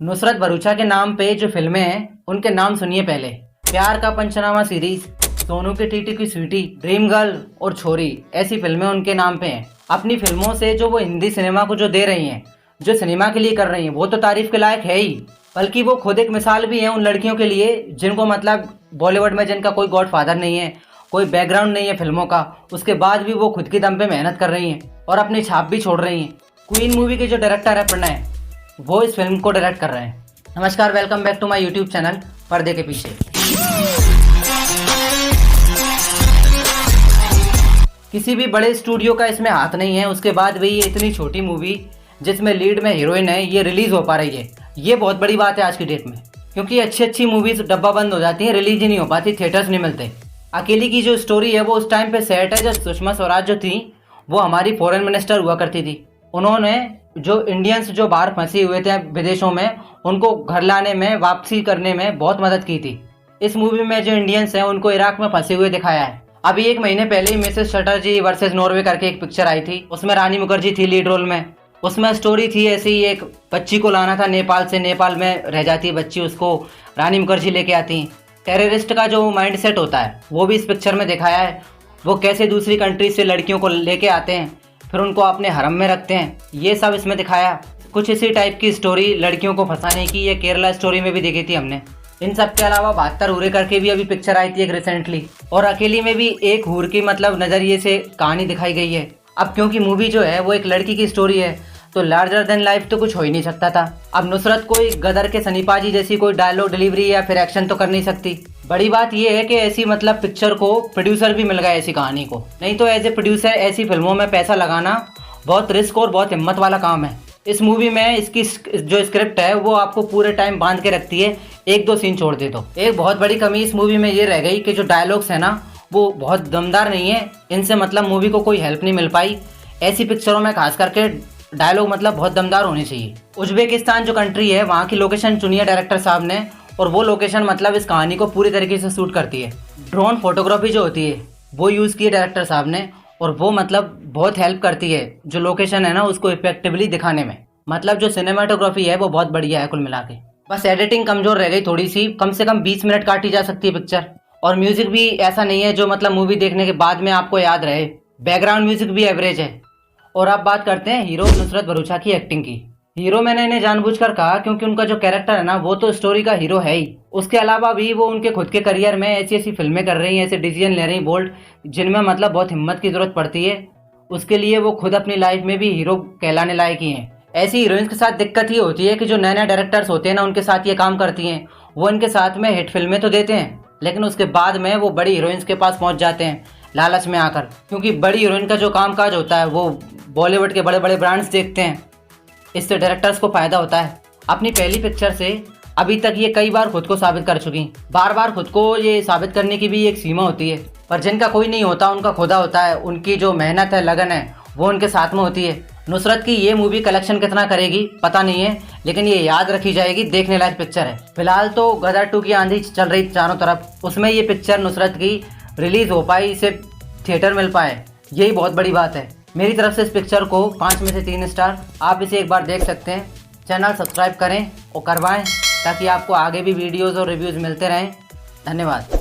नुसरत भरूचा के नाम पे जो फिल्में हैं उनके नाम सुनिए पहले। प्यार का पंचनामा सीरीज, सोनू की टीटी की स्वीटी, ड्रीम गर्ल और छोरी, ऐसी फिल्में उनके नाम पे हैं। अपनी फिल्मों से जो वो हिंदी सिनेमा को जो दे रही हैं, जो सिनेमा के लिए कर रही हैं, वो तो तारीफ के लायक है ही, बल्कि वो खुद एक मिसाल भी है उन लड़कियों के लिए जिनको मतलब बॉलीवुड में जिनका कोई गॉडफादर नहीं है, कोई बैकग्राउंड नहीं है फिल्मों का, उसके बाद भी वो खुद की दम पे मेहनत कर रही हैं और अपनी छाप भी छोड़ रही हैं। क्वीन मूवी के जो डायरेक्टर है प्रणय, वो इस फिल्म को डायरेक्ट कर रहे हैं। नमस्कार, welcome back to my YouTube channel पर्दे के पीछे। किसी भी बड़े स्टूडियो का इसमें हाथ नहीं है, उसके बाद भी ये इतनी छोटी मूवी जिसमें लीड में हीरोइन है ये रिलीज हो पा रही है। ये बहुत बड़ी बात है आज की डेट में, क्योंकि अच्छी मूवीज डब्बा बंद हो जाती हैं, रिलीज ही नहीं हो पाती, थिएटर्स नहीं मिलते। अकेली की जो स्टोरी है वो उस टाइम पे सेट है जब सुषमा स्वराज जो थी वो हमारी फॉरेन मिनिस्टर हुआ करती थी। उन्होंने जो इंडियंस जो बाहर फंसे हुए थे विदेशों में, उनको घर लाने में, वापसी करने में बहुत मदद की थी। इस मूवी में जो इंडियंस हैं उनको इराक में फंसे हुए दिखाया है। अभी एक महीने पहले ही मिसेस चटर्जी वर्सेस नॉर्वे करके एक पिक्चर आई थी, उसमें रानी मुखर्जी थी लीड रोल में। उसमें स्टोरी थी ऐसी, एक बच्ची को लाना था नेपाल से, नेपाल में रह जाती है बच्ची, उसको रानी मुखर्जी लेके आती। टेररिस्ट का जो माइंड सेट होता है वो भी इस पिक्चर में दिखाया है। वो कैसे दूसरी कंट्री से लड़कियों को लेके आते हैं, फिर उनको अपने हरम में रखते हैं, ये सब इसमें दिखाया। कुछ इसी टाइप की स्टोरी लड़कियों को फंसाने की, ये केरला स्टोरी में भी देखी थी हमने। इन सब के अलावा 72 हूरे करके भी अभी पिक्चर आई थी एक रिसेंटली, और अकेली में भी एक हूर की मतलब नज़रिए से कहानी दिखाई गई है। अब क्योंकि मूवी जो है वो एक लड़की की स्टोरी है, तो लार्जर देन लाइफ तो कुछ हो ही नहीं सकता था। अब नुसरत कोई गदर के सनीपाजी जैसी कोई डायलॉग डिलीवरी या फिर एक्शन तो कर नहीं सकती। बड़ी बात यह है कि ऐसी मतलब पिक्चर को प्रोड्यूसर भी मिल गया ऐसी कहानी को, नहीं तो एज ए प्रोड्यूसर ऐसी फिल्मों में पैसा लगाना बहुत रिस्क और बहुत हिम्मत वाला काम है। इस मूवी में इसकी जो स्क्रिप्ट है वो आपको पूरे टाइम बांध के रखती है, एक दो सीन छोड़ दे तो। एक बहुत बड़ी कमी इस मूवी में ये रह गई कि जो डायलॉग्स है ना वो बहुत दमदार नहीं है, इनसे मतलब मूवी को कोई हेल्प नहीं मिल पाई। ऐसी पिक्चरों में खास करके डायलॉग मतलब बहुत दमदार होने चाहिए। उज्बेकिस्तान जो कंट्री है वहाँ की लोकेशन चुनी है डायरेक्टर साहब ने, और वो लोकेशन मतलब इस कहानी को पूरी तरीके से शूट करती है। ड्रोन फोटोग्राफी जो होती है वो यूज़ की है डायरेक्टर साहब ने, और वो मतलब बहुत हेल्प करती है जो लोकेशन है ना उसको इफेक्टिवली दिखाने में। मतलब जो सिनेमाटोग्राफी है वो बहुत बढ़िया है कुल मिला के। बस एडिटिंग कमज़ोर रह गई थोड़ी सी, कम से कम 20 मिनट काटी जा सकती है पिक्चर। और म्यूज़िक भी ऐसा नहीं है जो मतलब मूवी देखने के बाद में आपको याद रहे, बैकग्राउंड म्यूज़िक भी एवरेज है। और अब बात करते हैं हीरो नुसरत भरूचा की एक्टिंग की। हीरो मैंने इन्हें जानबूझकर कहा क्योंकि उनका जो कैरेक्टर है ना वो तो स्टोरी का हीरो है ही। उसके अलावा भी वो उनके खुद के करियर में ऐसी फिल्में कर रही हैं, ऐसे डिसीजन ले रही बोल्ड, जिनमें मतलब बहुत हिम्मत की जरूरत पड़ती है। उसके लिए वो खुद अपनी लाइफ में भी हीरो कहलाने लायक ही हैं। ऐसी हीरोइंस के साथ दिक्कत ये होती है कि जो नए नए डायरेक्टर्स होते हैं ना उनके साथ ये काम करती हैं, वो इनके साथ में हिट फिल्में तो देते हैं, लेकिन उसके बाद में वो बड़ी हीरोइंस के पास पहुंच जाते हैं लालच में आकर, क्योंकि बड़ी हीरोइन का जो कामकाज होता है वो बॉलीवुड के बड़े बड़े ब्रांड्स देखते हैं। इससे डायरेक्टर्स को फ़ायदा होता है। अपनी पहली पिक्चर से अभी तक ये कई बार खुद को साबित कर चुकी। बार बार खुद को ये साबित करने की भी एक सीमा होती है, पर जिनका कोई नहीं होता उनका खुदा होता है। उनकी जो मेहनत है, लगन है, वो उनके साथ में होती है। नुसरत की ये मूवी कलेक्शन कितना करेगी पता नहीं है, लेकिन ये याद रखी जाएगी, देखने लायक पिक्चर है। फिलहाल तो गदर 2 की आंधी चल रही चारों तरफ, उसमें ये पिक्चर नुसरत की रिलीज़ हो पाई, इसे थिएटर मिल पाए, यही बहुत बड़ी बात है। मेरी तरफ से इस पिक्चर को 5 में से 3 स्टार। आप इसे एक बार देख सकते हैं। चैनल सब्सक्राइब करें और करवाएं ताकि आपको आगे भी वीडियोज़ और रिव्यूज़ मिलते रहें। धन्यवाद।